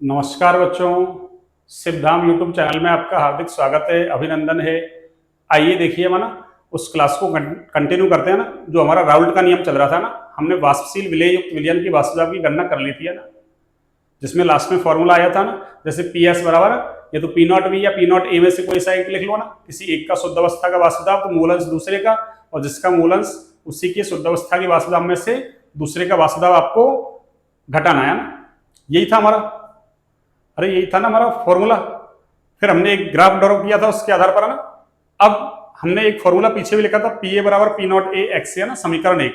नमस्कार बच्चों, Siddham YouTube channel में आपका हार्दिक स्वागत है, अभिनंदन है। आइए देखिए हम ना उस क्लास को कंटिन्यू करते हैं ना, जो हमारा राउल्ट का नियम चल रहा था ना। हमने वाष्पशील विलेय युक्त विलयन की वाष्पदाब की गणना कर ली थी है ना, जिसमें लास्ट में फॉर्मूला आया था ना, जैसे पी एस बराबर ये तो पी नॉट बी या पी नॉट ए में से कोई सा एक लिख लो ना। किसी एक का शुद्ध अवस्था का वाष्पदाब तो मूलंश दूसरे का, और जिसका मूलंश उसी की शुद्ध अवस्था की वाष्पदाब में से दूसरे का वाष्पदाब आपको घटाना है ना। यही था हमारा, अरे यही था ना हमारा फॉर्मूला। फिर हमने एक ग्राफ ड्रॉ किया था उसके आधार पर ना। अब हमने एक फॉर्मूला पीछे भी लिखा था, पी ए बराबर पी नॉट ए एक्स है ना, समीकरण एक।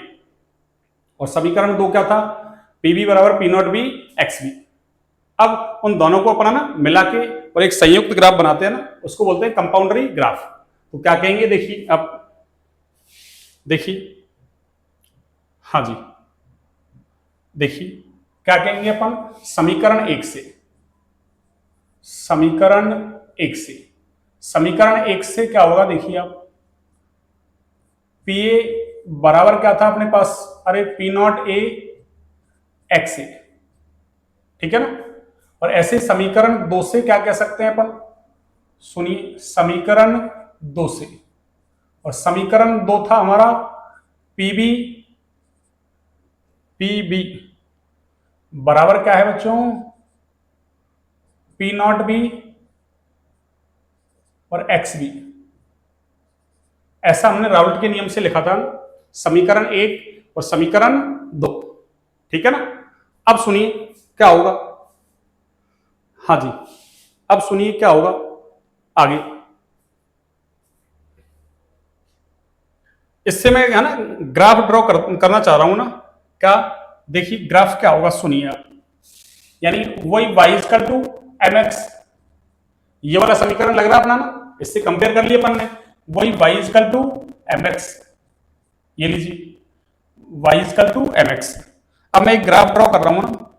और समीकरण दो क्या था, पी बी बराबर P naught B x B. अब उन दोनों को अपना ना मिला के और एक संयुक्त ग्राफ बनाते हैं ना, उसको बोलते हैं कंपाउंडरी ग्राफ। तो क्या कहेंगे देखिए, अब देखिए, हाँ जी, देखिए क्या कहेंगे अपन, समीकरण एक से, समीकरण एक से, समीकरण एक से क्या होगा देखिए आप, पी ए बराबर क्या था अपने पास, अरे पी नॉट ए एक्स ए, ठीक है ना। और ऐसे समीकरण दो से क्या कह सकते हैं अपन, सुनिए, समीकरण दो से, और समीकरण दो था हमारा पीबी, पीबी बराबर क्या है बच्चों, पी नॉट बी और एक्स बी। ऐसा हमने राउल्ट के नियम से लिखा था, समीकरण एक और समीकरण दो, ठीक है ना। अब सुनिए क्या होगा, हाँ जी, अब सुनिए क्या होगा आगे। इससे मैं है ना ग्राफ ड्रॉ करना चाह रहा हूं ना। क्या देखिए ग्राफ क्या होगा, सुनिए आप, यानी वही y equal to m x, ये वाला समीकरण लग रहा है अपना ना, इससे कंपेयर कर लिया अपन ने, वही y equal to m x, ये लीजिए y equal to m x. अब मैं एक ग्राफ ड्रॉ कर रहा हूं ना,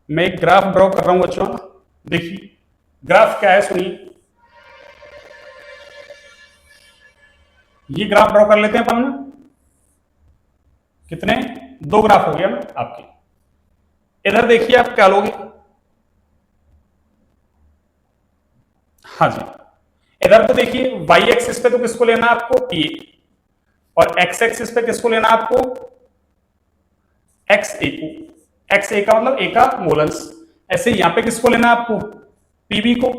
मैं एक ग्राफ ड्रॉ कर रहा हूं बच्चों ना। देखिए ग्राफ क्या है, सुनिए, ये ग्राफ ड्रॉ कर लेते हैं अपन ना। कितने, दो ग्राफ हो गया ना आपके। इधर देखिए आप क्या लोगे, हाँ जी, इधर तो देखिए वाई एक्सिस पे तो किसको लेना है आपको, पी ए, और एक्स एक्सिस पे किसको लेना है आपको, एक्स ए को। एक्स ए का मतलब ए का मोलंस। ऐसे यहां पे किसको लेना है आपको, पीबी को,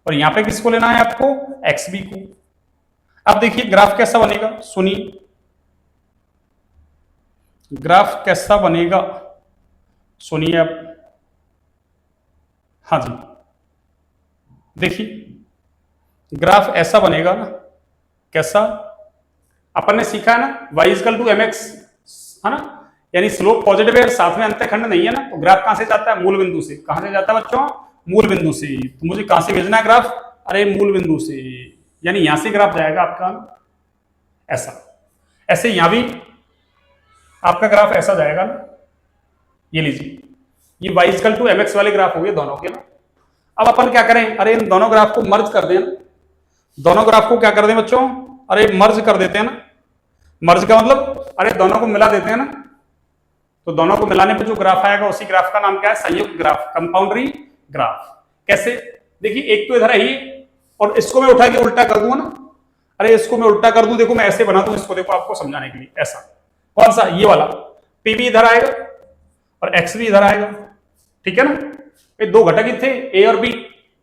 और यहां पे किसको लेना है आपको, एक्स बी को। अब देखिए ग्राफ कैसा बनेगा, सुनिए ग्राफ कैसा बनेगा, सुनिए अब, हाँ जी, देखिए ग्राफ ऐसा बनेगा ना, कैसा, अपन ने सीखा है ना y equal to m x, है ना, यानी स्लोप पॉजिटिव है, साथ में अंतःखंड नहीं है ना, तो ग्राफ कहां से जाता है, मूल बिंदु से। कहां से जाता है बच्चों, मूल बिंदु से। तो मुझे कहां से भेजना है ग्राफ, अरे मूल बिंदु से, यानी यहां से ग्राफ जाएगा आपका ऐसा। ऐसे यहां भी आपका ग्राफ ऐसा जाएगा ना, ये लीजिए, ये y equal to m x वाले ग्राफ हो गए दोनों के ना। अब अपन क्या करें, अरे इन दोनों ग्राफ को मर्ज कर दें, दोनों ग्राफ को क्या कर दें बच्चों, अरे मर्ज कर देते हैं ना। मर्ज का मतलब अरे दोनों को मिला देते हैं ना। तो दोनों को मिलाने पर जो ग्राफ आएगा उसी ग्राफ का नाम क्या है, संयुक्त ग्राफ, कंपाउंडरी ग्राफ। कैसे, देखिए एक तो इधर है ही, और इसको मैं उठा के उल्टा कर दूंगा ना, अरे इसको मैं उल्टा कर दूं, देखो मैं ऐसे बना दूं इसको, देखो आपको समझाने के लिए, ऐसा कौन सा, ये वाला पीबी इधर आएगा और एक्स भी इधर आएगा, ठीक है ना। ये दो घटक ही थे ए और बी,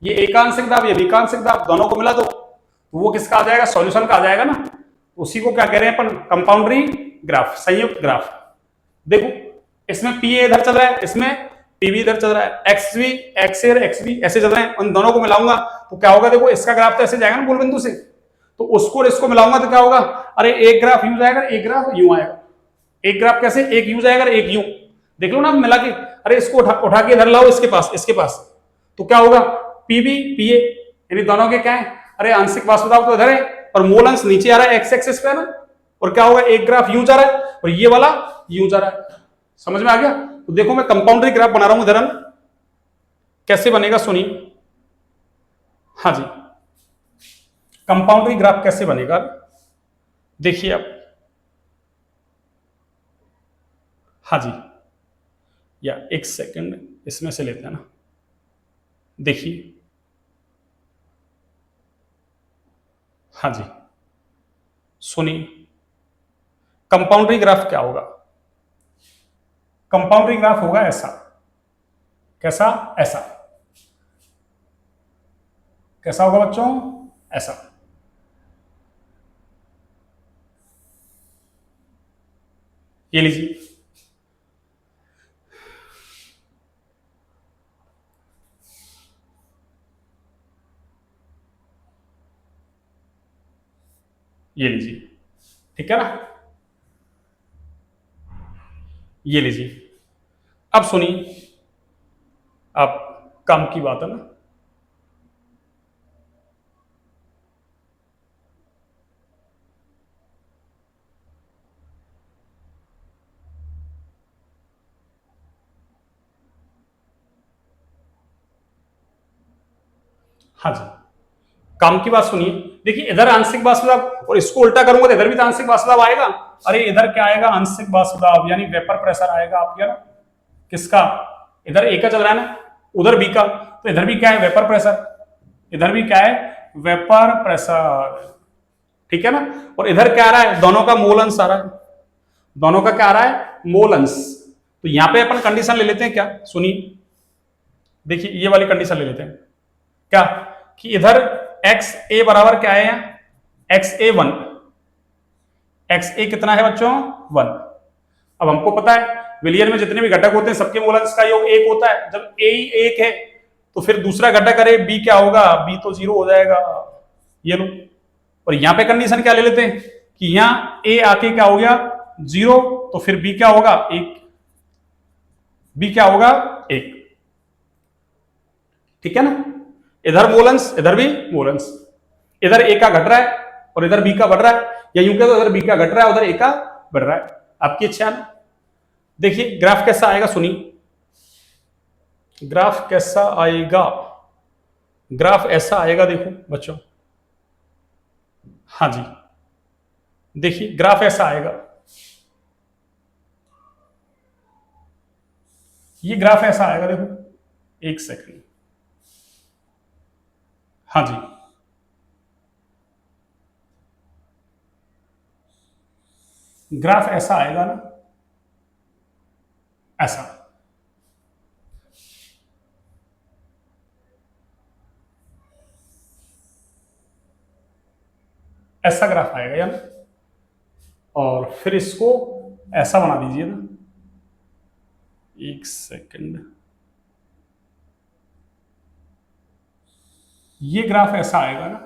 ये ए का आंशिक दाब, ये बी का आंशिक दाब, दोनों को मिला दो तो वो किसका आ जाएगा, सॉल्यूशन का आ जाएगा ना। उसी को क्या कह रहे हैं अपन, कंपाउंडरी ग्राफ, संयुक्त ग्राफ। देखो इसमें पी ए इधर चल रहा है, इसमें पीबी इधर चल रहा है, एक्स बी, एक्स ए और एक्स बी ऐसे चल रहे हैं, उन दोनों को मिलाऊंगा तो क्या होगा, देखो इसका ग्राफ तो ऐसे जाएगा ना मूल बिंदु से, तो उसको और इसको मिलाऊंगा तो क्या होगा, अरे एक ग्राफ यूं जाएगा, एक ग्राफ यूं आएगा। एक ग्राफ कैसे, एक यूं जाएगा, एक यूं, देख लो ना मिला के। अरे इसको उठा के इधर लाओ, इसके पास, इसके पास, तो क्या होगा, पीबी पीए, यानी दोनों के क्या है, अरे आंशिक वाष्पदाब तो इधर है और मूल अंश नीचे आ रहा है, एक्स एक्सिस पे है ना। और क्या होगा, एक ग्राफ यूं जा रहा है और ये वाला यूं जा रहा है। समझ में आ गया। तो देखो मैं कंपाउंडरी ग्राफ बना रहा हूं इधर, कैसे बनेगा सुनिए, हाँ जी, कंपाउंडरी ग्राफ कैसे बनेगा, देखिए आप, हाँ जी, या एक सेकंड इसमें से लेते हैं ना। देखिए, हाँ जी, सुनिए, कंपाउंडरी ग्राफ क्या होगा? कंपाउंडरी ग्राफ होगा ऐसा। कैसा? ऐसा। कैसा होगा बच्चों? ऐसा। ये लीजिए, ये लीजिए, ठीक है ना? ये लीजिए। अब सुनिए, अब काम की बात है ना। हाँ जी, काम की बात सुनिए। देखिए, इधर आंशिक वाष्पदाब और इसको उल्टा करूंगा तो इधर भी तो आंशिक वाष्पदाब आएगा। अरे इधर क्या आएगा? आंशिक वाष्पदाब यानी वेपर प्रेशर आएगा आपके ना। किसका? इधर ए का चल रहा है ना, उधर बी का, तो इधर भी क्या है? Vapour pressure. इधर भी क्या है? Vapour pressure. ठीक है ना? और इधर क्या आ रहा है? दोनों का मोल अंश आ रहा है। दोनों का क्या आ रहा है? मोल अंश। तो यहां पे अपन कंडीशन ले लेते हैं क्या? सुनिए, देखिए ये वाली कंडीशन ले लेते हैं क्या, कि इधर एक्स ए बराबर क्या है? एक्स ए 1। एक्स ए कितना है बच्चों? 1। अब हमको पता है विलियन में जितने भी घटक होते हैं सबके मोल अंश का योग 1 होता है। जब ए ही 1 है तो फिर दूसरा घटक अरे बी क्या होगा? बी तो 0 हो जाएगा। ये लो। और यहां पे कंडीशन क्या ले लेते हैं कि यहां ए आके क्या हो गया? 0, तो फिर बी क्या होगा? 1। बी क्या होगा? 1। ठीक है ना? इधर मोलंस, इधर भी मोलंस। इधर ए का घट रहा है और इधर बी का बढ़ रहा है, या यूं कह दो इधर बी का घट रहा है उधर ए का बढ़ रहा है। आपकी इच्छा है। देखिए ग्राफ कैसा आएगा, सुनिए ग्राफ कैसा आएगा। ग्राफ ऐसा आएगा, देखो बच्चों। हाँ जी, देखिए ग्राफ ऐसा आएगा। ये ग्राफ ऐसा आएगा, देखो। एक सेकंड। हाँ जी, ग्राफ ऐसा आएगा ना, ऐसा। ऐसा ग्राफ आएगा यार। और फिर इसको ऐसा बना दीजिए ना। एक सेकंड। ये ग्राफ ऐसा आएगा ना,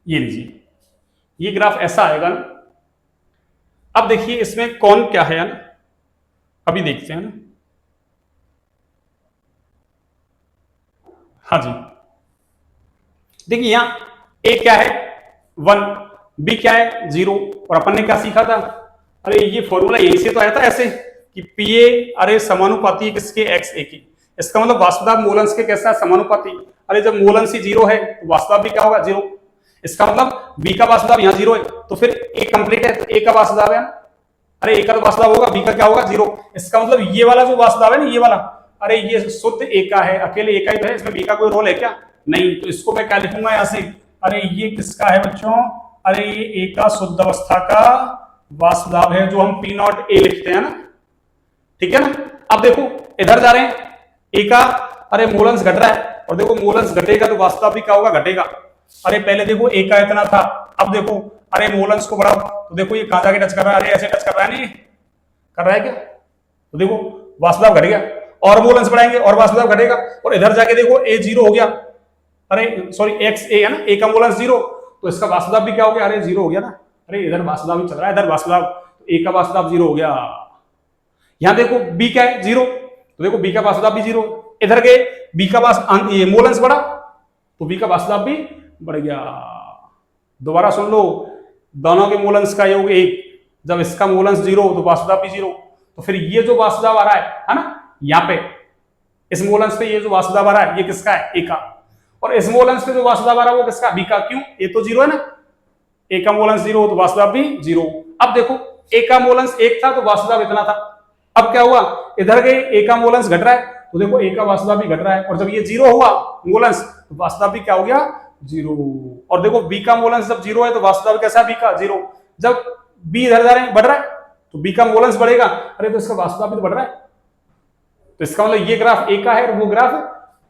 ये लीजिए, ये ग्राफ ऐसा आएगा ना। अब देखिए इसमें कौन क्या है ना, अभी देखते हैं ना। हाँ जी, देखिए यहां ए क्या है? 1। बी क्या है? 0। और अपन ने क्या सीखा था? अरे ये फॉर्मूला यहीं से तो आया था, ऐसे कि पी ए अरे समानुपाती है किसके? एक्स ए की। इसका मतलब वास्तव मोलंस के कैसा समानुपाती। अरे जब मोलंस ही 0 है तो वास्तव भी क्या होगा? 0। इसका मतलब बी का वास्तव यहाँ 0 है तो फिर ए कंप्लीट है, तो ए का वास्तव है। अरे ए का तो वास्तव होगा, बी का क्या होगा? 0। इसका मतलब ये वाला जो वास्तव है ना, ये वाला, अरे ये शुद्ध ए का है, अकेले ए का ही तो है, इसमें बी का कोई रोल है क्या? नहीं। तो इसको मैं क्या लिखूंगा यहां से? अरे ये किसका है बच्चों? अरे ये ए का शुद्ध अवस्था का वास्तव है, जो हम पी नॉट ए लिखते हैं ना। ठीक है ना? अब देखो इधर जा रहे हैं, ए का अरे मोलंस घट रहा है, और देखो मोलंस घटेगा तो वास्तव भी क्या होगा? घटेगा। अरे पहले देखो ए का इतना था, अब देखो अरे मोलंस को बढ़ाओ तो देखो ये कहां जाके टच कर रहा है? अरे ऐसे टच कर रहा है, नहीं कर रहा है क्या? तो देखो वास्तव घट गया, और मोलंस बढ़ाएंगे और वास्तव घटेगा। और इधर जाके देखो ए 0 हो गया, अरे सॉरी एक्स ए है ना, ए का मोलंस 0, तो इसका वास्तव भी क्या हो गया? अरे 0 हो गया ना। अरे इधर वास्तव भी चल रहा है, इधर वास्तव, तो ए का वास्तव 0 हो गया। यहां देखो बी क्या है? 0, तो देखो बी का वास्तव भी 0। इधर गए बी का ये मोलंस बढ़ा तो बी का वास्तव भी बढ़ गया। दोबारा सुन लो, दोनों के मोलंस का योग 1, जब इसका मोलंस 0 तो वास्तव भी 0। तो फिर ये जो वास्तव आ रहा है ना, यहाँ पे इस मोलंस पे ये जो वास्तव आ रहा है ये किसका है? ए का। और इस मोलंस पे जो वास्तव आ रहा है वो किसका? बी का। क्यों? ए तो 0 है ना, ए का मोलंस 0 तो वास्तव भी 0। अब देखो ए का मोलंस 1 था तो वास्तव इतना था। अब क्या हुआ? इधर गए ए का मोलंस घट रहा है तो देखो ए का वास्तव भी घट रहा है, और जब ये जीरो हुआ मोलेंस तो वास्तव भी क्या हो गया, जीरो। और देखो बी का मोलेंस जब जीरो है तो वास्तव कैसा है बी का, जीरो। जब बी इधर जा रहे हैं बढ़ रहा है तो बी का मोलेंस बढ़ेगा, अरे तो इसका वास्तव भी तो बढ़ रहा है, तो इसका मतलब ये ग्राफ ए का है और वो ग्राफ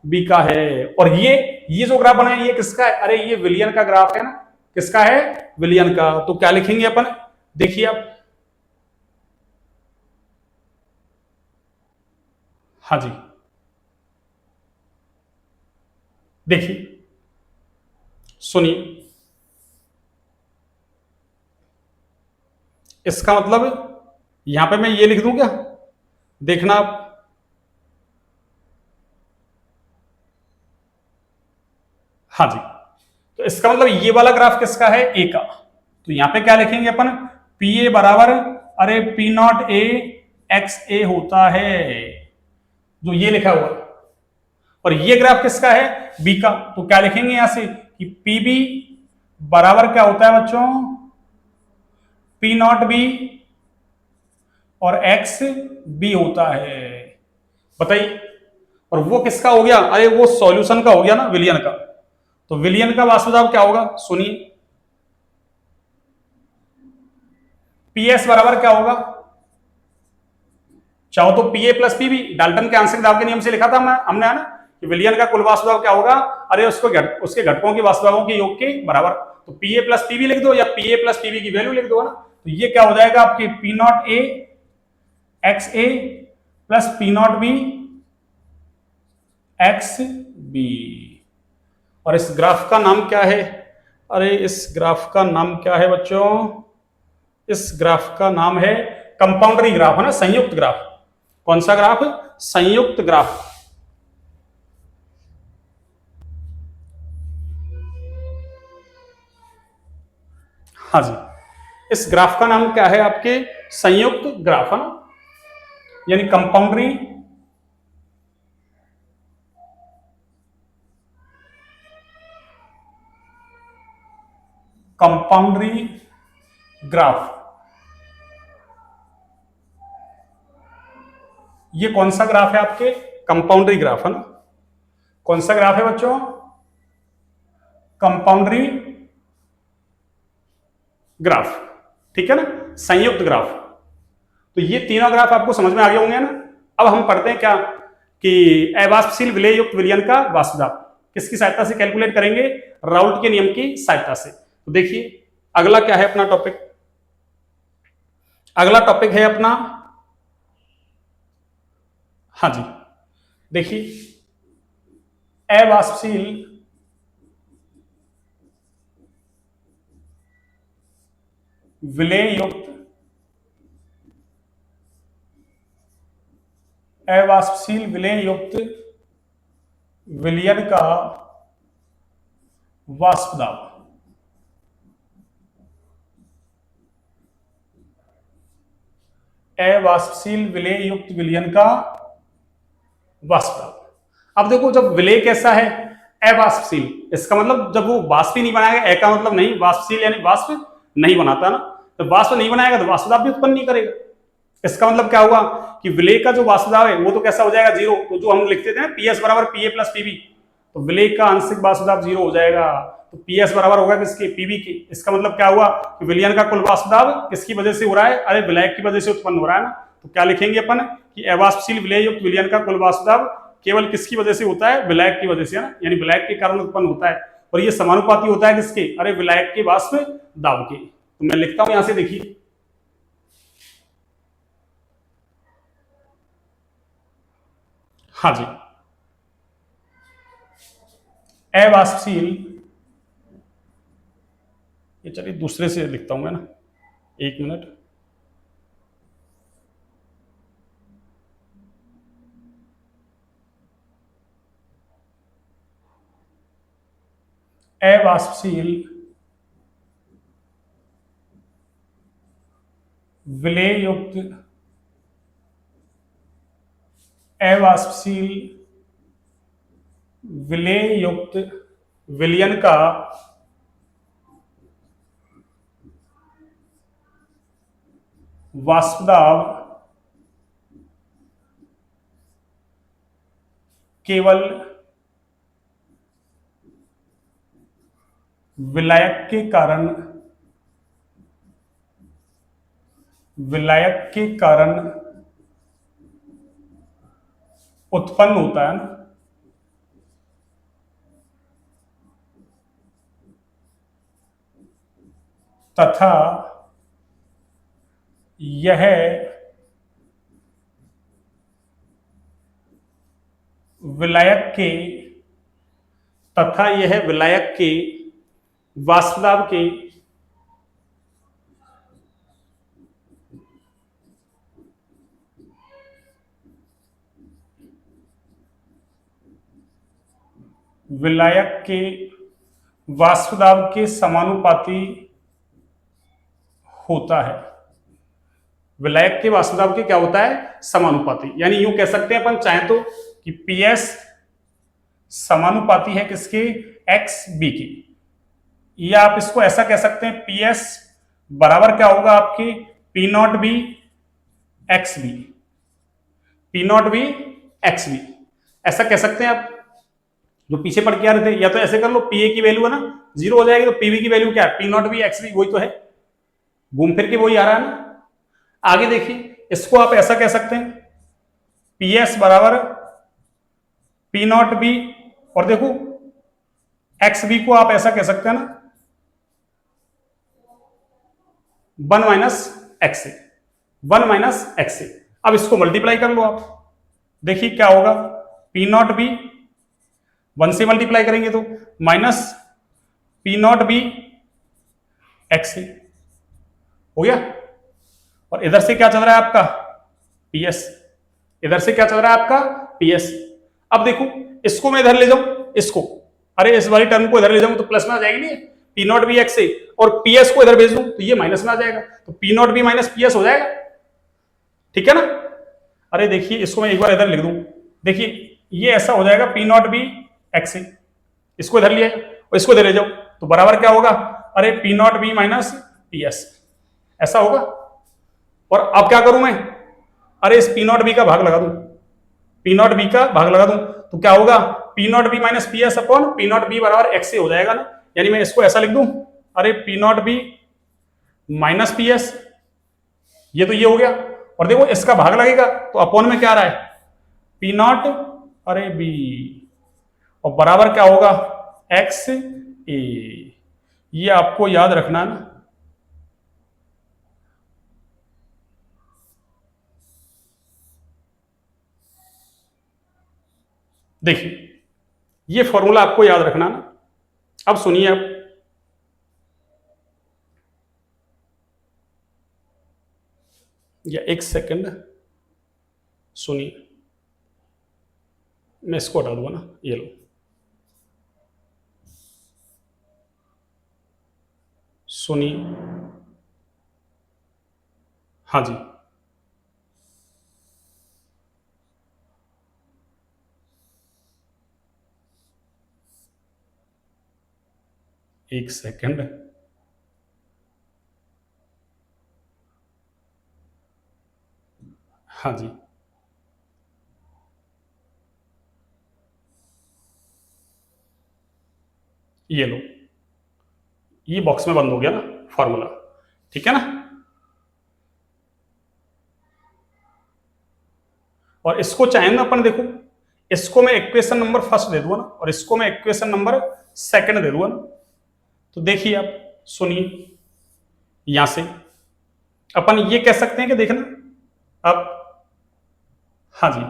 बी का है। और ये जो ग्राफ बना है ये किसका है, अरे ये विलियन का ग्राफ है ना, किसका है, विलियन का। तो क्या लिखेंगे अपन, देखिए आप, हाँ जी देखिए सुनिए, इसका मतलब यहां पे मैं ये लिख दूं क्या, देखना आप, हाँ जी। तो इसका मतलब ये वाला ग्राफ किसका है, ए का। तो यहां पे क्या लिखेंगे अपन, पी ए बराबर, अरे पी नॉट ए एक्स ए होता है, जो ये लिखा हुआ। और ये ग्राफ किसका है, बी का। तो क्या लिखेंगे यहां से कि पी बी बराबर क्या होता है बच्चों, पी नॉट बी और एक्स बी होता है, बताइए। और वो किसका हो गया, अरे वो सॉल्यूशन का हो गया ना, विलियन का। तो विलियन का वास्तव क्या होगा, सुनिए, पीएस बराबर क्या होगा, चाहो तो पीए प्लस पीबी, डाल्टन के आंशिक दाब के नियम से लिखा था हमने, है ना, कि विलियन का कुल वास्तव क्या होगा, अरे उसके घटकों की वास्तवों के योग के बराबर। तो पीए प्लस पीबी लिख दो या पीए प्लस पीबी की वैल्यू लिख दो, है ना। तो ये क्या हो जाएगा आपके P naught A x A plus P naught B x B. और इस ग्राफ का नाम क्या है, अरे इस ग्राफ का नाम क्या है बच्चों, इस ग्राफ का नाम है कंपाउंडरी ग्राफ, है ना, संयुक्त ग्राफ। कौन सा ग्राफ, संयुक्त ग्राफ। हाँ जी, इस ग्राफ का नाम क्या है आपके, संयुक्त ग्राफ, है ना, यानी कंपाउंडरी कंपाउंडरी ग्राफ। ये कौन सा ग्राफ है आपके, कंपाउंडरी ग्राफ, है ना। कौन सा ग्राफ है बच्चों, कंपाउंडरी ग्राफ, ठीक है ना, संयुक्त ग्राफ। तो ये तीनों ग्राफ आपको समझ में आ गए होंगे ना। अब हम पढ़ते हैं क्या, कि अवाष्पशील विलेय युक्त विलयन का वास्तव किसकी सहायता से कैलकुलेट करेंगे, राउल्ट के नियम की सहायता से। तो देखिए अगला क्या है अपना टॉपिक, अगला टॉपिक है अपना, हाँ जी देखिए, अवाष्पशील विलेय युक्त अवाष्पशील विलेय युक्त विलयन का वाष्प दाब। अवाष्पशील विलेय युक्त विलयन का वाष्प दाब। अब देखो जब विलेय कैसा है, अवाष्पशील, इसका मतलब जब वो वाष्प ही नहीं बनाएगा, ए का मतलब नहीं, वाष्पशील यानी वाष्प नहीं बनाता ना, तो वाष्प नहीं बनाएगा तो वाष्प दाब भी उत्पन्न नहीं करेगा। इसका मतलब क्या हुआ कि विलेय का जो वाष्प दाब है वो तो कैसा हो जाएगा, जीरो। तो जो हम लिखते थे ना पीएस बराबर पीए प्लस पीबी, तो विलेय का आंशिक वाष्प दाब जीरो हो जाएगा। तो पीएस बराबर होगा किसके, पीबी के। इसका मतलब क्या हुआ कि विलयन का कुल वाष्प दाब किसकी वजह से हो रहा है, अरे विलायक की वजह से उत्पन्न हो रहा है ना। तो क्या लिखेंगे अपन कि अवाष्पशील विलेय युक्त विलयन का कुल वाष्प दाब केवल किसकी वजह से होता है, विलायक की वजह से, है ना, यानी विलायक के कारण उत्पन्न होता है। और ये समानुपाती होता है किसके, अरे विलायक के वाष्प दाब के। तो मैं लिखता हूं यहां से, देखिए हाँ जी, अवाष्पशील, ये चलिए दूसरे से लिखता हूं मैं ना, एक मिनट, अवाष्पशील विलेय युक्त अवाष्पशील विलेय युक्त विलयन का वाष्प दाब केवल विलायक के कारण उत्पन्न होता है ना, तथा यह विलायक के वाष्पदाब के समानुपाती होता है। विलायक के वाष्पदाब के क्या होता है? समानुपाती। यानी यूं कह सकते हैं अपन चाहें तो कि PS समानुपाती है किसके? XB की। या आप इसको ऐसा कह सकते हैं PS बराबर क्या होगा आपके? P0B XB। P0B XB ऐसा कह सकते हैं आप, जो पीछे पढ़ के आ रहे थे। या तो ऐसे कर लो, PA की वैल्यू है ना 0 हो जाएगी, तो PB की वैल्यू क्या है? P0B XB, वही तो है, घूम फिर के वही आ रहा है ना। आगे देखिए, इसको आप ऐसा कह सकते हैं PS बराबर P0B, और देखो XB को आप ऐसा कह सकते हैं ना 1 माइनस XA। अब इसको मल्टीप्लाई कर लो आप, देखिए क्या होगा? P0B 1 से मल्टीप्लाई करेंगे तो माइनस P0B XA हो गया। और इधर से क्या चल रहा है आपका? PS। इधर से क्या चल रहा है आपका? PS। अब देखो, इसको मैं इधर ले जाऊं, इसको, अरे इस वाली टर्म को इधर ले जाऊं तो प्लस में आ जाएगी नहीं, P0B XA, और PS को इधर भेज दूं तो ये माइनस में आ जाएगा, तो P0B माइनस PS हो जाएगा। ठीक है ना? अरे देखिए, इसको मैं एक बार इधर लिख दूं, देखिए ये ऐसा हो जाएगा P0B XA। इसको इधर लिया और इसको इधर ले जाओ तो बराबर क्या होगा? अरे P0B माइनस PS, ऐसा होगा। और अब क्या करूं मैं? अरे इस P0B का भाग लगा दूं, P0B का भाग लगा दूं तो क्या होगा? P0B minus PS upon P0B बराबर XA हो जाएगा ना। यानी मैं इसको ऐसा लिख दूं, अरे P0B माइनस PS, ये तो ये हो गया, और देखो इसका भाग लगेगा तो अपॉन में क्या आ रहा है? P0 अरे B, और बराबर क्या होगा? XA। ये आपको याद रखना ना। देखिए, ये फॉर्मूला आपको याद रखना ना। अब सुनिए आप, या एक सेकंड सुनिए, मैं इसको हटा दूंगा ना, ये लो, सुनिए। हाँ जी, एक सेकंड, हाँ जी, ये लो, ये बॉक्स में बंद हो गया ना फॉर्मूला। ठीक है ना? और इसको चाहे ना अपन, देखो इसको मैं इक्वेशन नंबर फर्स्ट दे दूंगा ना, और इसको मैं इक्वेशन नंबर सेकंड दे दूंगा ना। तो देखिए आप सुनिए, यहां से अपन ये कह सकते हैं कि देखना अब, हाँ जी,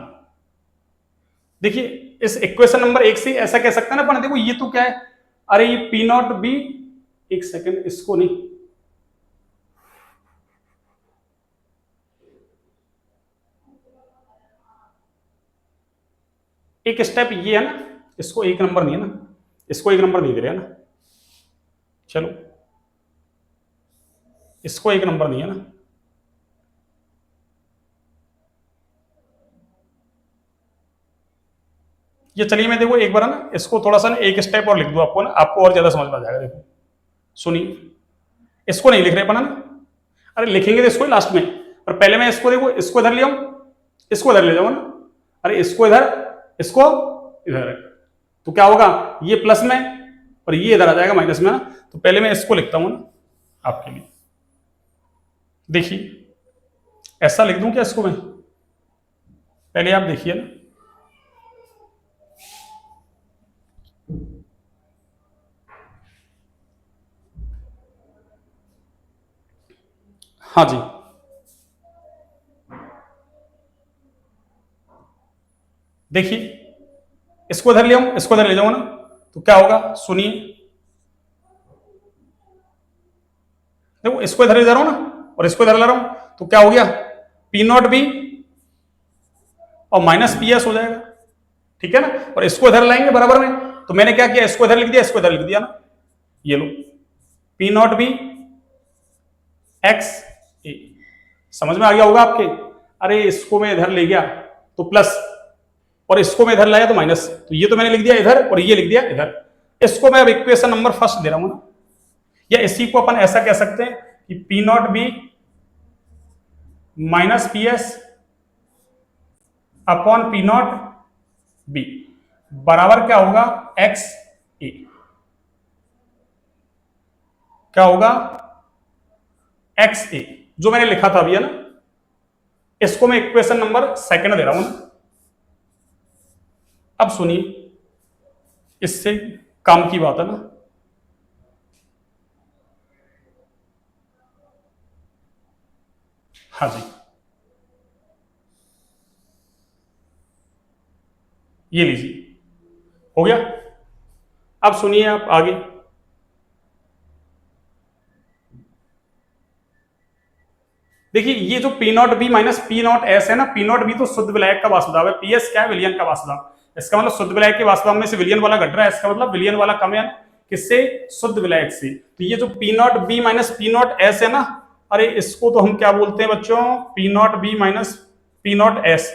देखिए इस इक्वेशन नंबर 1 से ऐसा कह सकते हैं ना अपन, देखो ये तो क्या है? अरे ये P0B, एक सेकंड, इसको नहीं, एक स्टेप ये है ना, इसको एक नंबर नहीं है ना, इसको एक नंबर नहीं दे रहे हैं ना, चलो इसको एक नंबर नहीं है ना, ये चलिए मैं देखो एक बार ना इसको थोड़ा सा ना एक स्टेप और लिख दूं आपको ना, आपको और ज्यादा समझ में आ जाएगा। देखो सुनिए, इसको नहीं लिख रहे अपन ना, अरे लिखेंगे तो इसको ही लास्ट में, पर पहले मैं इसको, देखो इसको इधर ले आऊं, इसको इधर ले जाऊं ना, अरे इसको इधर, इसको इधर है, तो क्या होगा, ये प्लस में और ये इधर आ जाएगा माइनस में ना। तो पहले मैं इसको लिखता हूं ना आपके लिए, देखिए ऐसा लिख दूं क्या इसको मैं, पहले आप देखिए ना, हाँ जी, देखिए इसको इधर ले आऊं, इसको इधर ले जाऊं ना, तो क्या होगा सुनिए, देखो इसको इधर ले जा रहा हूं ना और इसको इधर ला रहा हूं, तो क्या हो गया, पी नॉट बी और माइनस पी एस हो जाएगा, ठीक है ना। और इसको इधर लाएंगे बराबर में, तो मैंने क्या किया, इसको इधर लिख दिया, इसको इधर लिख दिया ना, ये लो पी नॉट बी एक्स ए, समझ में आ गया होगा आपके। अरे इसको मैं इधर ले गया तो प्लस, और इसको मैं इधर लाया तो माइनस, तो ये तो मैंने लिख दिया इधर और ये लिख दिया इधर। इसको मैं अब इक्वेशन नंबर फर्स्ट दे रहा हूं ना, या इसी को अपन ऐसा कह सकते हैं कि P naught B minus P S upon P naught B बराबर क्या होगा, एक्स ए, क्या होगा, एक्स ए, जो मैंने लिखा था अभी है ना। इसको मैं इक्वेशन नंबर सेकंड दे रहा हूं ना। अब सुनिए, इससे काम की बात है ना, हाँ जी, ये लीजिए, हो गया। अब सुनिए आप आगे, देखिए ये जो P naught B minus P not S है ना, पी नॉट बी तो शुद्ध विलायक का वाष्पदाब है, पी एस क्या है, विलयन का वाष्पदाब। इसका मतलब शुद्ध विलायक के वाष्पदाब में से विलयन वाला घट रहा है, इसका मतलब विलयन वाला कम है किससे, शुद्ध विलायक से। तो ये जो P naught B minus P not S है ना, अरे इसको तो हम क्या बोलते हैं बच्चों, P naught B minus P not S.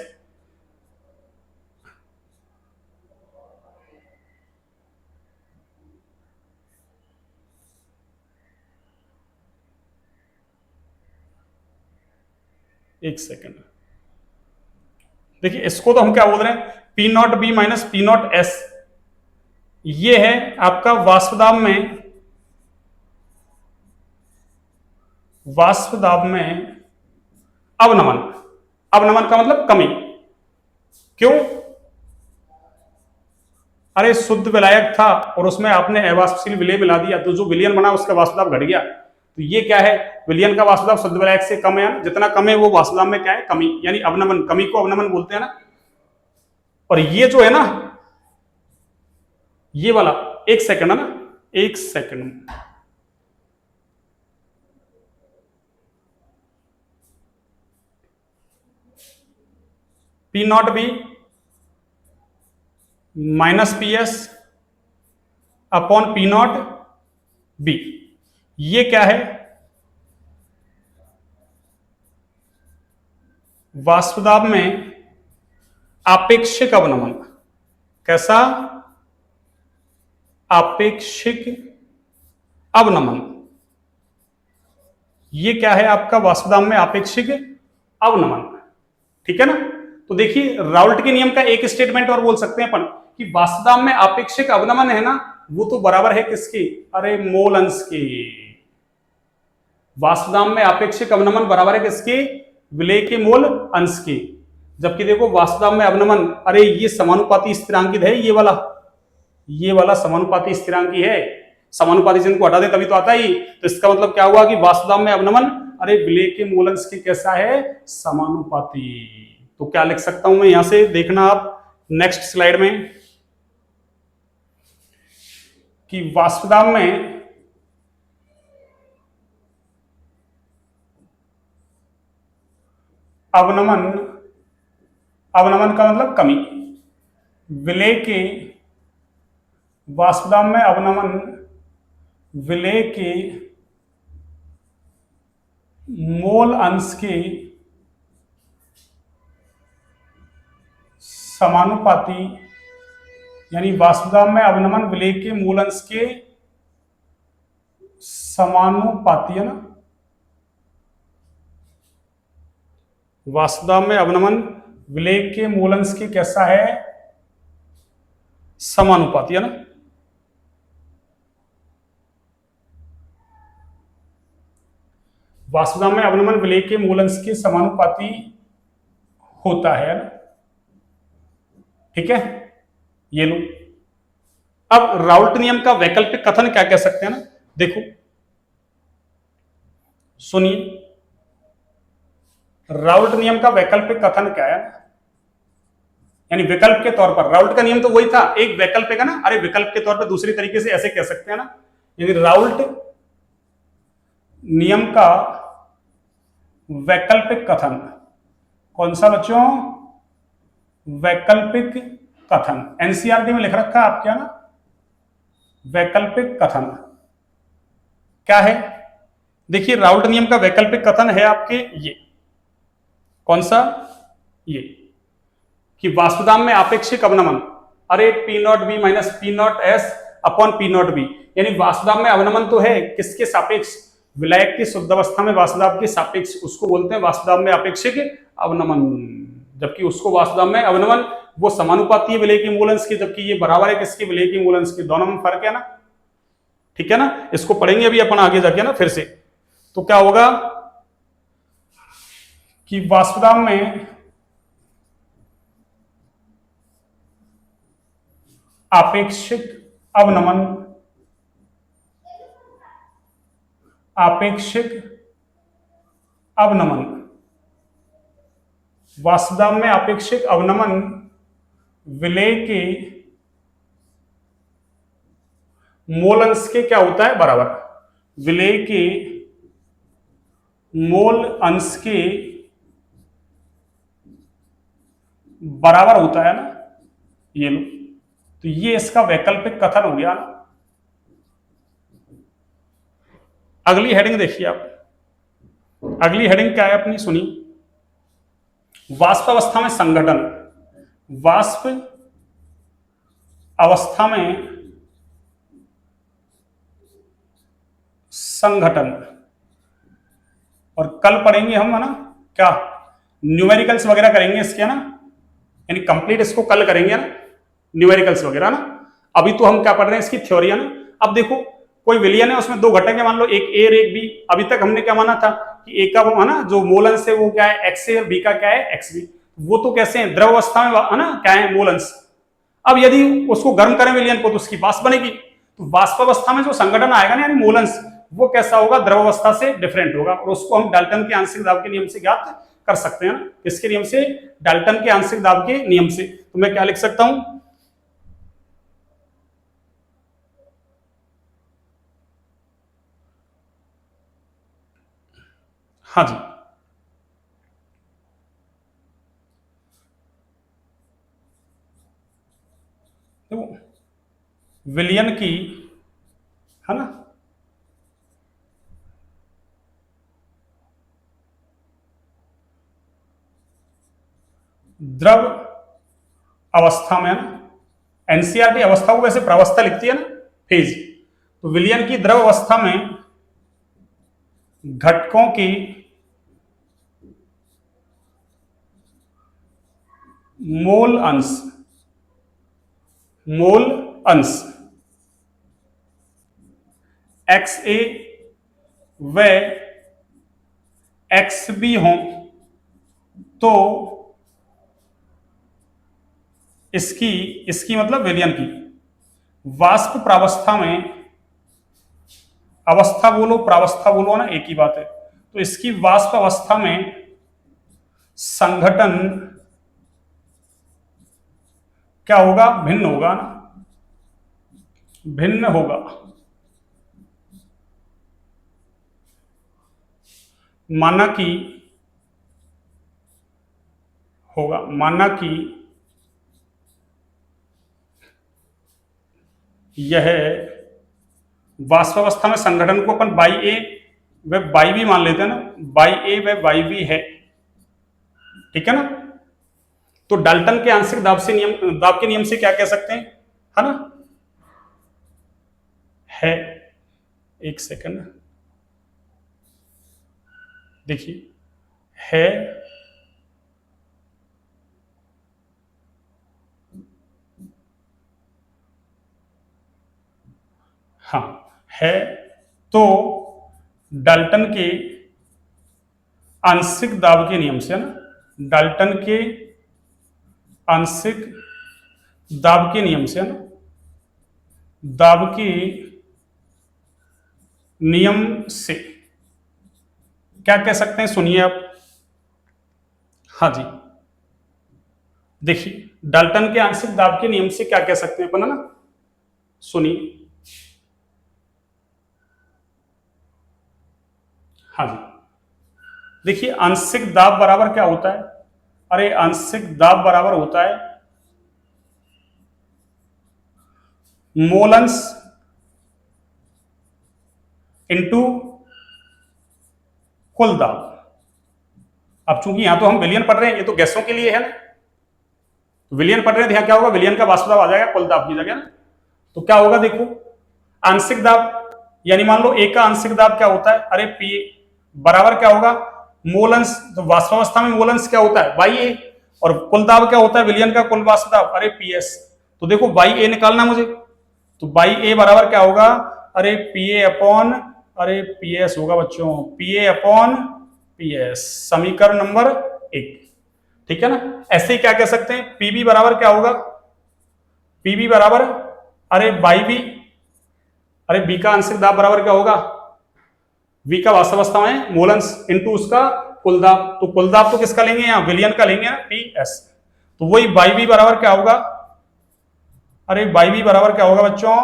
एक सेकेंड, देखिए इसको तो हम क्या बोल रहे हैं, P naught B minus P not S, ये है आपका वाष्पदाब में, वाष्पदाब में अवनमन। अवनमन का मतलब कमी, क्यों, अरे शुद्ध विलायक था और उसमें आपने अवाष्पशील विलय मिला दिया, तो जो विलयन बना उसका वाष्पदाब घट गया। तो ये क्या है, विलयन का वाष्पदाब शुद्ध विलायक से कम है, जितना कम है वो वाष्पदाब में क्या है, कमी, यानी अवनमन, कमी को अवनमन बोलते हैं ना। और ये जो है ना, ये वाला, एक सेकंड है ना, एक second, P naught B minus P S upon P naught B, ये क्या है, वाष्पदाब में आपेक्षिक अवनमन। कैसा, आपेक्षिक अवनमन, ये क्या है आपका वाष्पदाब में आपेक्षिक अवनमन, ठीक है ना। तो देखिए राउल्ट के नियम का एक स्टेटमेंट और बोल सकते हैं अपन कि वाष्पदाब में आपेक्षिक अवनमन है ना, वो तो बराबर है किसके, अरे मोल अंश के। वाष्पदाब में आपेक्षिक अवनमन बराबर है किसके, विलय के मोल अंश के। जबकि देखो वाष्पदाब में अवनमन, अरे ये समानुपाती स्थिरांकित है, ये वाला समानुपाती स्थिरांकी है, समानुपाती चिन्ह को हटा दे तभी तो आता ही। तो इसका मतलब क्या हुआ कि वाष्पदाब में अवनमन, अरे विलय के मोल अंश के कैसा है, समानुपाती। तो क्या लिख सकता हूं मैं यहां से, देखना आप नेक्स्ट स्लाइड में, कि वाष्पदाब में अवनमन, अवनमन का मतलब कमी, विलय के, वाष्पदाब में अवनमन विलय के मोल अंश के समानुपाती, यानी वाष्पदाब में अवनमन विलय के मूल अंश के समानुपाती है ना, वाष्पदाब में अवनमन विलय के मूल अंश के कैसा है, समानुपाती है ना। वाष्पदाब में अवनमन विलेय के मूल अंश के समानुपाती होता है ना। ठीक है, ये लो। अब राउल्ट नियम का वैकल्पिक कथन क्या कह सकते हैं ना, देखो सुनिए, राउल्ट नियम का वैकल्पिक कथन क्या है, यानी विकल्प के तौर पर। राउल्ट का नियम तो वही था, एक वैकल्पिक है ना, अरे विकल्प के तौर पर दूसरी तरीके से ऐसे कह सकते हैं ना, यानी राउल्ट नियम का वैकल्पिक कथन। कौन सा बच्चों? वैकल्पिक कथन। एनसीईआरटी में लिख रखा है आपके ना, वैकल्पिक कथन क्या है? देखिए राउल्ट नियम का वैकल्पिक कथन है आपके ये, कौन सा? ये कि वाष्पदाब में आपेक्षिक अवनमन, अरे P naught B minus P not S upon P naught B, यानी वाष्पदाब में अवनमन तो है किसके सापेक्ष? विलायक की शुद्ध अवस्था में वाष्पदाब के सापेक्ष, उसको बोलते हैं वाष्पदाब में आपेक्षिक अवनमन। जबकि उसको वाष्पदाब में अवनमन वो समानुपाती है विलेय के मूल अंश के, जबकि ये बराबर है किसके? विलेय के मूल अंश के। दोनों में फर्क है ना, ठीक है ना। इसको पढ़ेंगे अभी अपन आगे जाके ना फिर से। तो क्या होगा कि वाष्पदाब में आपेक्षिक अवनमन, आपेक्षिक अवनमन, वाष्पदाब में आपेक्षिक अवनमन विलेय के मोल अंश के क्या होता है? बराबर। विलेय के मोल अंश के बराबर होता है ना, ये लो। तो ये इसका वैकल्पिक कथन हो गया ना। अगली हेडिंग देखिए आप, अगली हेडिंग क्या है अपनी, सुनी। वाष्प अवस्था में संघटन। वाष्प अवस्था में संघटन, और कल पढ़ेंगे हम है ना क्या, न्यूमेरिकल्स वगैरह करेंगे इसके ना, यानी कंप्लीट इसको कल करेंगे ना, न्यूमेरिकल्स वगैरह ना। अभी तो हम क्या पढ़ रहे हैं, इसकी थ्योरी है ना। अब देखो कोई विलयन है, उसमें दो घटक है, मान लो एक ए और एक बी। अभी तक हमने क्या माना था कि ए का वो है ना जो मूल अंश है वो क्या है? एक्स है, और बी का क्या है? X B. वो तो कैसे है? द्रव अवस्था में है ना, क्या है? मूल अंश। अब यदि उसको गर्म करें विलयन को तो उसकी वाष्प बनेगी। तो वाष्प अवस्था में जो संगठन आएगा ना, यानी मूल अंश, वो कैसा होगा? द्रव अवस्था से डिफरेंट होगा। और उसको हम डाल्टन के आंशिक दाब के नियम से ज्ञात कर सकते हैं ना। किसके नियम से? डाल्टन के आंशिक दाब के नियम से। तो मैं क्या लिख सकता हूं? हाँ जी, तो विलयन की है ना, द्रव अवस्था में, एनसीईआरटी अवस्था को वैसे प्रावस्था लिखती है ना, फेज। तो विलयन की द्रव अवस्था में घटकों की मोल अंश, मोल अंश एक्स ए व एक्स बी हो तो इसकी इसकी मतलब विलयन की वाष्प प्रावस्था में, अवस्था बोलो प्रावस्था बोलो ना, एक ही बात है। तो इसकी वाष्प अवस्था में संघटन क्या होगा? भिन्न होगा ना, भिन्न होगा। माना कि होगा, माना कि यह वाष्प अवस्था में संगठन को अपन बाई ए व बाई बी मान लेते हैं ना, बाई ए व बाई बी है, ठीक है ना। तो डाल्टन के आंशिक दाब से नियम, दाब के नियम से क्या कह सकते हैं, है ना, है। एक सेकंड देखिए, है हाँ है। तो डाल्टन के आंशिक दाब के नियम से, है ना, डाल्टन के आंशिक दाब के नियम से, है ना, दाब के नियम से क्या कह सकते हैं, सुनिए आप। हाँ जी, देखिए डाल्टन के आंशिक दाब के नियम से क्या कह सकते हैं अपन, है ना, सुनिए। हाँ जी, देखिए आंशिक दाब बराबर क्या होता है, अरे आंशिक दाब बराबर होता है मोलन्स इनटू कुल दाब। अब चूंकि यहां तो हम विलियन पढ़ रहे हैं, ये तो गैसों के लिए है ना, तो विलियन पढ़ रहे हैं, ध्यान क्या होगा, विलियन का वाष्प दाब आ जाएगा कुल दाब की जगह ना। तो क्या होगा, देखो आंशिक दाब, यानी मान लो ए का आंशिक दाब क्या होता है, अरे पी बराबर क्या होगा मोलन्स, तो वाष्पावस्था में मोलन्स क्या होता है बाई ए, और कुल दाब क्या होता है विलियन का कुल वाष्प दाब, अरे पी एस। तो देखो बाई ए निकालना मुझे, तो बाई ए बराबर क्या होगा, अरे पी ए अपॉन, अरे पी एस होगा बच्चों, P A upon P S, समीकरण नंबर 1, ठीक है ना। ऐसे ही क्या कह सकते हैं, पीबी बराबर क्या होगा, पीबी बराबर, अरे बाई बी, अरे बी का आंशिक दाब बराबर क्या होगा, वी का वास्तवावस्था में मोलन्स इनटू उसका कुल दाब, तो कुल दाब तो किसका लेंगे यहाँ विलियन का लेंगे ना, पी एस। तो वही बाई बी बराबर क्या होगा, अरे बाई बी बराबर क्या होगा बच्चों,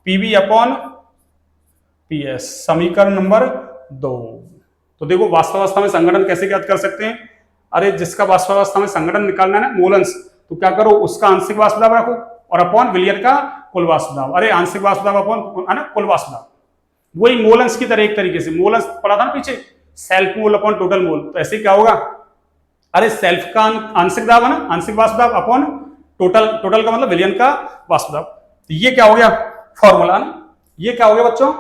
पीबी अपॉन पी एस, समीकरण नंबर 2। तो देखो वास्तवावस्था में संगठन कैसे ज्ञात कर सकते हैं, अरे जिसका वास्तवावस्था में संगठन निकालना है ना मोलन्स, तो क्या करो उसका आंशिक वाष्प दाब रखो और अपॉन विलियन का कुल वाष्प दाब, अरे आंशिक वाष्प दाब अपॉन, है ना, कुल वाष्प दाब। वही मोलन्स की तरह एक तरीके से, मोलन्स पढ़ा था ना पीछे, self mole upon total mole, तो ऐसे क्या होगा, अरे सेल्फ का आंशिक दाब है ना, आंशिक वाष्प दाब अपॉन टोटल, टोटल का मतलब विलियन का वाष्प दाब। तो ये क्या हो गया फॉर्मूला ना, ये क्या हो गया बच्चों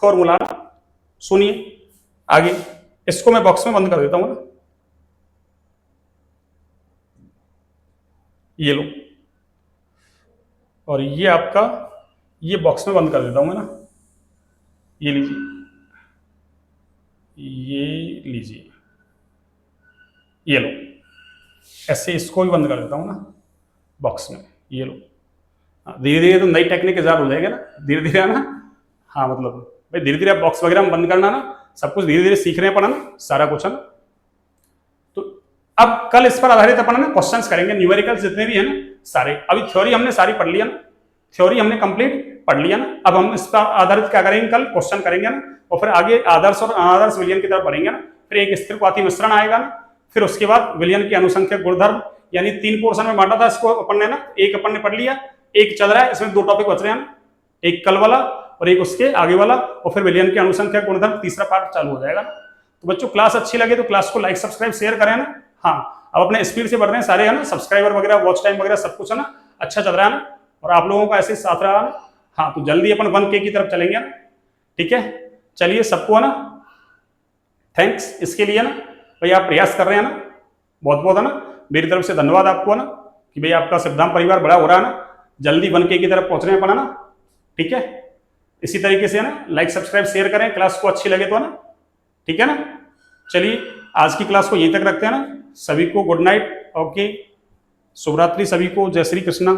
फॉर्मूला। सुनिए आगे, इसको मैं बॉक्स में बंद कर देता हूं ना, ये लो, और ये आपका, ये बॉक्स में बंद कर देता हूं मैं ना, ये लीजिए, ये लीजिए, ये लो, ऐसे इसको भी बंद कर देता हूं ना बॉक्स में, ये लो। धीरे धीरे तो नई टेक्निक इजाद हो जाएगा ना, धीरे धीरे है ना। हाँ मतलब भाई धीरे धीरे बॉक्स वगैरह में बंद करना ना, सब कुछ धीरे धीरे सीख रहे हैं अपन ना, सारा कुछ है ना। तो अब कल इस पर आधारित अपन ना क्वेश्चंस करेंगे, न्यूमेरिकल्स जितने भी है ना सारे। अभी थ्योरी हमने सारी पढ़ लिया ना, थ्योरी हमने कंप्लीट पढ़ लिया ना, अब हम इस पर आधारित क्या करेंगे, कल क्वेश्चन करेंगे ना, और फिर आगे आदर्श और अनादर्श विलियन की तरफ बढ़ेंगे ना। फिर एक स्थिरघाती मिश्रण आएगा ना, फिर उसके बाद विलियन के अनुसंख्यक गुणधर्म, यानी 3 पोर्शन में बांटा था इसको अपन ने ना, एक अपन ने पढ़ लिया, एक चल रहा है, इसमें 2 टॉपिक बच रहे हैं, एक कल वाला और एक उसके आगे वाला, और फिर विलियन के अनुसंख्यक गुणधर्म तीसरा पार्ट चालू हो जाएगा। तो बच्चों क्लास अच्छी लगे तो क्लास को लाइक सब्सक्राइब शेयर करें ना। हाँ अब अपने स्पीड से बढ़ रहे हैं सारे है ना, सब्सक्राइबर वगैरह वॉच टाइम वगैरह सब कुछ है ना अच्छा चल रहा है ना, और आप लोगों का ऐसे साथ रहा ना। हाँ तो जल्दी अपन 1K की तरफ चलेंगे ना, ठीक है। चलिए सबको है ना थैंक्स इसके लिए ना, भाई आप प्रयास कर रहे हैं ना, बहुत बहुत है ना, मेरी तरफ से धन्यवाद आपको है ना, कि भाई आपका सिद्धांत परिवार बड़ा हो रहा है ना, जल्दी 1K की तरफ पहुंच रहे हैं अपन है ना, ठीक है। इसी तरीके से है ना लाइक सब्सक्राइब शेयर करें, क्लास को अच्छी लगे तो है ना, ठीक है ना। चलिए आज की क्लास को यहीं तक रखते हैं ना, सभी को गुड नाइट, ओके, शुभरात्रि सभी को, जय श्री कृष्णा।